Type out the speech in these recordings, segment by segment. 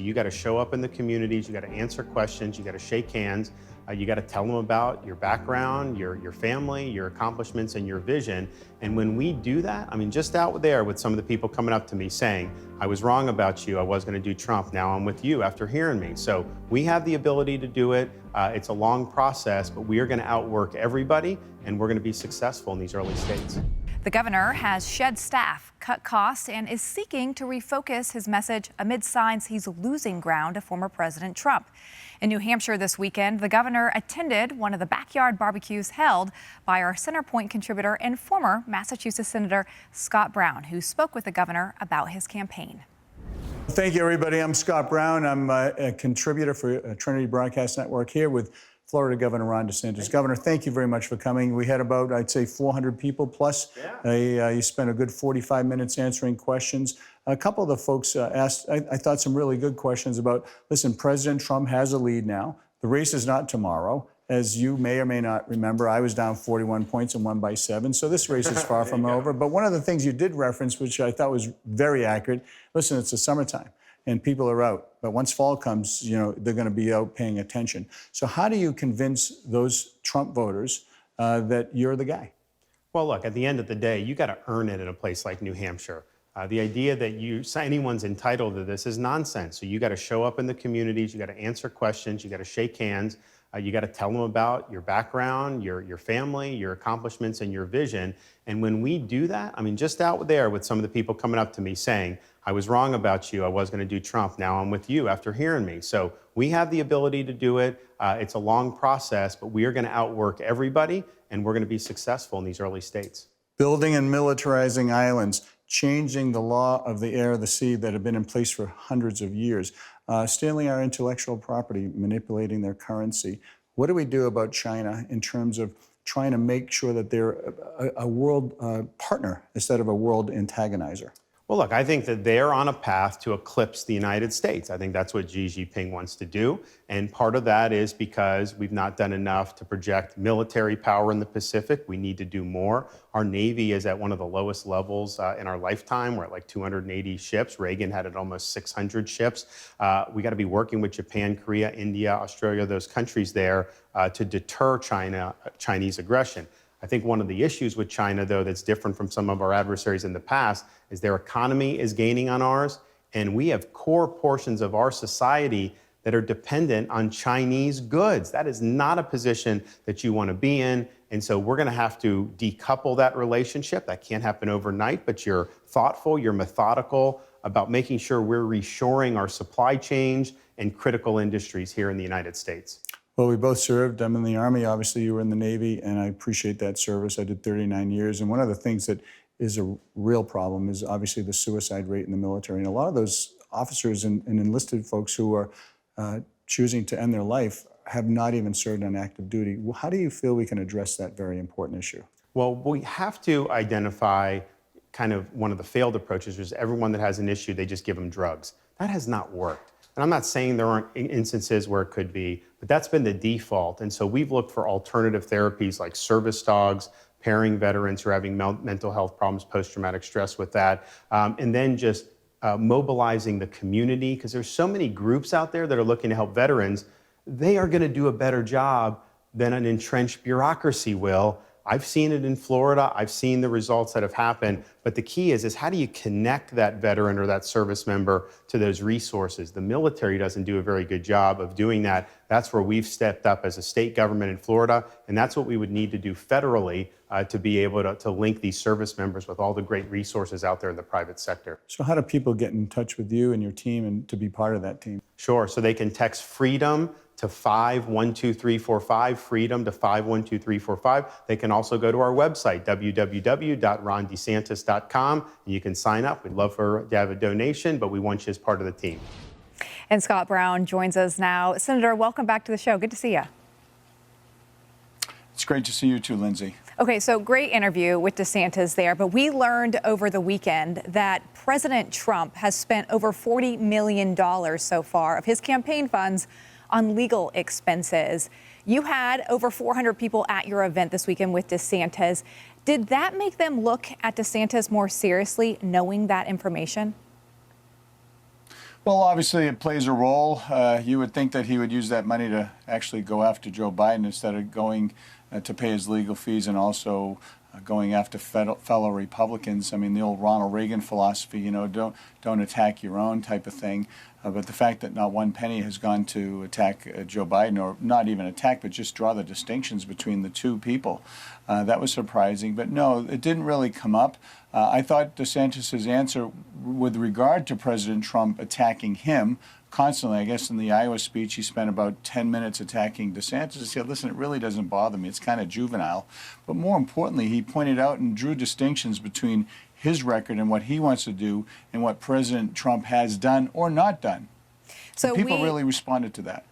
you got to show up in the communities, you got to answer questions, you got to shake hands, you got to tell them about your background, your family, your accomplishments, and your vision. And when we do that, I mean, just out there with some of the people coming up to me saying, I was wrong about you, I was going to do Trump, now I'm with you after hearing me. So we have the ability to do it. It's a long process, but we are going to outwork everybody, and we're going to be successful in these early states. The governor has shed staff, cut costs, and is seeking to refocus his message amid signs he's losing ground to former President Trump. In New Hampshire this weekend, the governor attended one of the backyard barbecues held by our Centerpoint contributor and former Massachusetts Senator Scott Brown, who spoke with the governor about his campaign. Thank you, everybody. I'm Scott Brown. I'm a contributor for Trinity Broadcast Network here with Florida Governor Ron DeSantis. Governor, thank you very much for coming. We had about, I'd say, 400 people plus. Yeah. You spent a good 45 minutes answering questions. A couple of the folks asked, I thought, some really good questions about, listen, President Trump has a lead now. The race is not tomorrow. As you may or may not remember, I was down 41 points and won by 7. So this race is far from over. But one of the things you did reference, which I thought was very accurate, listen, it's the summertime and people are out. But once fall comes, you know, they're going to be out paying attention. So how do you convince those Trump voters that you're the guy? Well, look, at the end of the day, you got to earn it in a place like New Hampshire. The idea that anyone's entitled to this is nonsense. So you got to show up in the communities, you got to answer questions, you got to shake hands, you got to tell them about your background, your family, your accomplishments, and your vision. And when we do that, I mean, just out there with some of the people coming up to me saying, I was wrong about you, I was going to do Trump, now I'm with you after hearing me. So we have the ability to do it. It's a long process, but we are going to outwork everybody, and we're going to be successful in these early states. Building and militarizing islands, changing the law of the air, the sea that have been in place for hundreds of years, stealing our intellectual property, manipulating their currency. What do we do about China in terms of trying to make sure that they're a world partner instead of a world antagonizer? Well, look, I think that they're on a path to eclipse the United States. I think that's what Xi Jinping wants to do. And part of that is because we've not done enough to project military power in the Pacific. We need to do more. Our Navy is at one of the lowest levels in our lifetime. We're at like 280 ships. Reagan had at almost 600 ships. We got to be working with Japan, Korea, India, Australia, those countries there to deter Chinese aggression. I think one of the issues with China, though, that's different from some of our adversaries in the past is their economy is gaining on ours, and we have core portions of our society that are dependent on Chinese goods. That is not a position that you want to be in, and so we're going to have to decouple that relationship. That can't happen overnight, but you're thoughtful, you're methodical about making sure we're reshoring our supply chains and critical industries here in the United States. Well, we both served. I'm in the Army. Obviously, you were in the Navy, and I appreciate that service. I did 39 years. And one of the things that is a real problem is obviously the suicide rate in the military. And a lot of those officers and enlisted folks who are choosing to end their life have not even served on active duty. How do you feel we can address that very important issue? Well, we have to identify kind of one of the failed approaches, which is everyone that has an issue, they just give them drugs. That has not worked. And I'm not saying there aren't instances where it could be, but that's been the default. And so we've looked for alternative therapies like service dogs, pairing veterans who are having mental health problems, post-traumatic stress with that, and then just mobilizing the community, because there's so many groups out there that are looking to help veterans. They are going to do a better job than an entrenched bureaucracy will. I've seen it in Florida. I've seen the results that have happened. But the key is how do you connect that veteran or that service member to those resources? The military doesn't do a very good job of doing that. That's where we've stepped up as a state government in Florida. And that's what we would need to do federally to be able to link these service members with all the great resources out there in the private sector. So how do people get in touch with you and your team and to be part of that team? Sure. So they can text FREEDOM to 512345, freedom to 512345. They can also go to our website, www.rondesantis.com, and you can sign up. We'd love to have a donation, but we want you as part of the team. And Scott Brown joins us now. Senator, welcome back to the show. Good to see you. It's great to see you too, Lindsay. Okay, so great interview with DeSantis there, but we learned over the weekend that President Trump has spent over $40 million so far of his campaign funds on legal expenses. You had over 400 people at your event this weekend with DeSantis. Did that make them look at DeSantis more seriously, knowing that information? Well, obviously, it plays a role. You would think that he would use that money to actually go after Joe Biden instead of going to pay his legal fees and also going after fellow Republicans. I mean, the old Ronald Reagan philosophy, you know, don't attack your own type of thing. But the fact that not one penny has gone to attack Joe Biden, or not even attack, but just draw the distinctions between the two people, that was surprising. But no, it didn't really come up. I thought DeSantis' answer with regard to President Trump attacking him constantly, I guess in the Iowa speech, he spent about 10 minutes attacking DeSantis. He said, listen, it really doesn't bother me. It's kind of juvenile. But more importantly, he pointed out and drew distinctions between his record and what he wants to do and what President Trump has done or not done. So people really responded to that.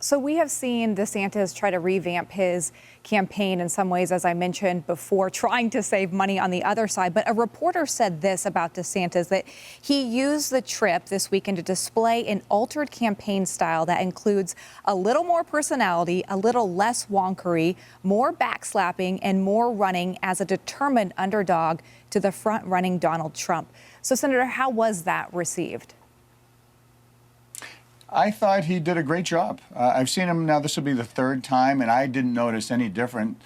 So we have seen DeSantis try to revamp his campaign in some ways, as I mentioned before, trying to save money on the other side. But a reporter said this about DeSantis, that he used the trip this weekend to display an altered campaign style that includes a little more personality, a little less wonkery, more backslapping, and more running as a determined underdog to the front-running Donald Trump. So, Senator, how was that received? I thought he did a great job. I've seen him now, this will be the third time, and I didn't notice any difference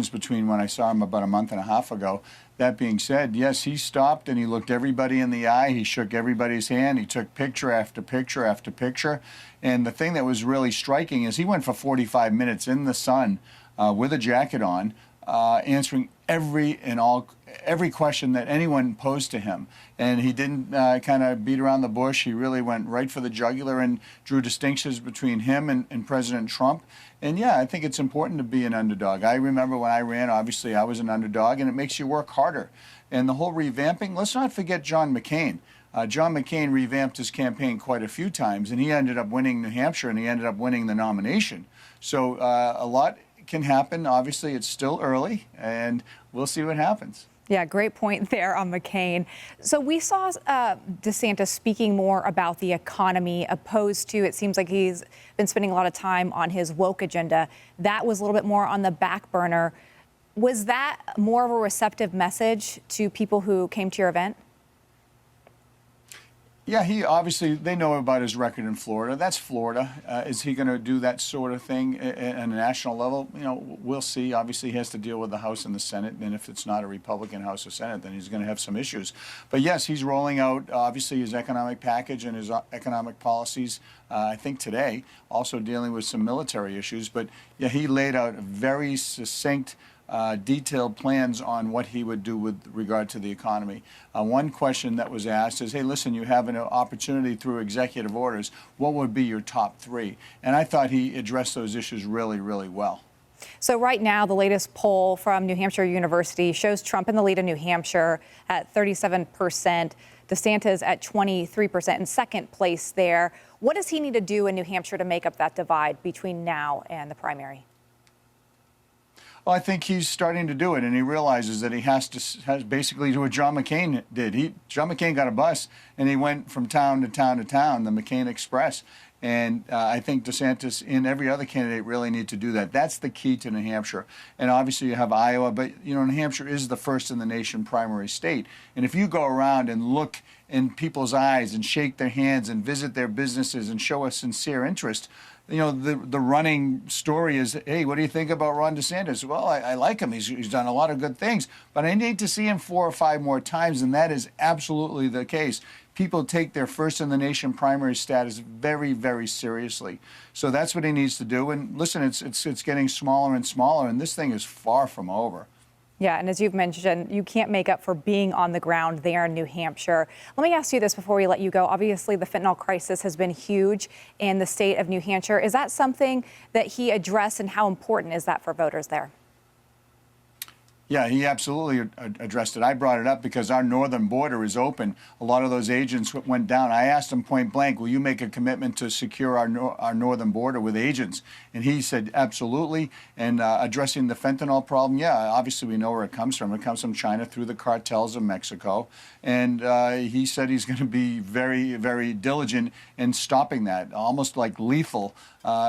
between when I saw him about a month and a half ago. That being said, yes, he stopped and he looked everybody in the eye. He shook everybody's hand. He took picture after picture after picture. And the thing that was really striking is he went for 45 minutes in the sun with a jacket on, answering every question that anyone posed to him. And he didn't kind of beat around the bush. He really went right for the jugular and drew distinctions between him and President Trump. And yeah, I think it's important to be an underdog. I remember when I ran, obviously I was an underdog, and it makes you work harder. And the whole revamping, let's not forget John McCain. John McCain revamped his campaign quite a few times, and he ended up winning New Hampshire, and he ended up winning the nomination. So a lot can happen. Obviously, it's still early, and we'll see what happens. Yeah, great point there on McCain. So we saw DeSantis speaking more about the economy, opposed to, it seems like he's been spending a lot of time on his woke agenda. That was a little bit more on the back burner. Was that more of a receptive message to people who came to your event? Yeah, he obviously, they know about his record in Florida. That's Florida. Is he going to do that sort of thing at a national level? You know, we'll see. Obviously, he has to deal with the House and the Senate. And if it's not a Republican House or Senate, then he's going to have some issues. But yes, he's rolling out, obviously, his economic package and his economic policies, I think today, also dealing with some military issues. But yeah, he laid out a very succinct detailed plans on what he would do with regard to the economy. One question that was asked is, hey, listen, you have an opportunity through executive orders. What would be your top three? And I thought he addressed those issues really, really well. So right now, the latest poll from New Hampshire University shows Trump in the lead in New Hampshire at 37%, DeSantis at 23% in second place there. What does he need to do in New Hampshire to make up that divide between now and the primary? Well, I think he's starting to do it, and he realizes that he has basically do what John McCain did. John McCain got a bus, and he went from town to town to town, the McCain Express. And I think DeSantis and every other candidate really need to do that. That's the key to New Hampshire. And obviously you have Iowa, but you know, New Hampshire is the first in the nation primary state. And if you go around and look in people's eyes and shake their hands and visit their businesses and show a sincere interest, you know, the running story is, hey, what do you think about Ron DeSantis? Well, I like him. He's done a lot of good things, but I need to see him 4 or 5 more times, and that is absolutely the case. People take their first in the nation primary status very, very seriously. So that's what he needs to do. And listen, it's getting smaller and smaller, and this thing is far from over. Yeah, and as you've mentioned, you can't make up for being on the ground there in New Hampshire. Let me ask you this before we let you go. Obviously, the fentanyl crisis has been huge in the state of New Hampshire. Is that something that he addressed, and how important is that for voters there? Yeah, he absolutely addressed it. I brought it up because our northern border is open. A lot of those agents went down. I asked him point blank, will you make a commitment to secure our northern border with agents? And he said, absolutely. And addressing the fentanyl problem, yeah, obviously we know where it comes from. It comes from China through the cartels of Mexico. And he said he's going to be very, very diligent in stopping that, almost like lethal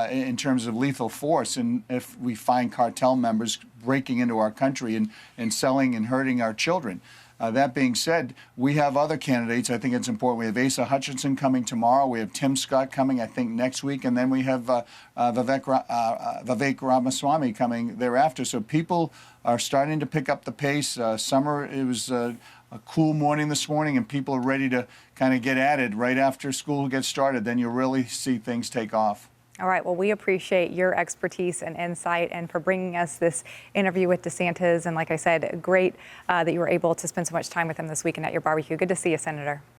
in terms of lethal force. And if we find cartel members breaking into our country and selling and hurting our children. That being said, we have other candidates. I think it's important. We have Asa Hutchinson coming tomorrow. We have Tim Scott coming, I think, next week. And then we have Vivek Ramaswamy coming thereafter. So people are starting to pick up the pace. Summer, it was a cool morning this morning, and people are ready to kind of get at it right after school gets started. Then you'll really see things take off. All right. Well, we appreciate your expertise and insight and for bringing us this interview with DeSantis. And like I said, great that you were able to spend so much time with him this weekend at your barbecue. Good to see you, Senator.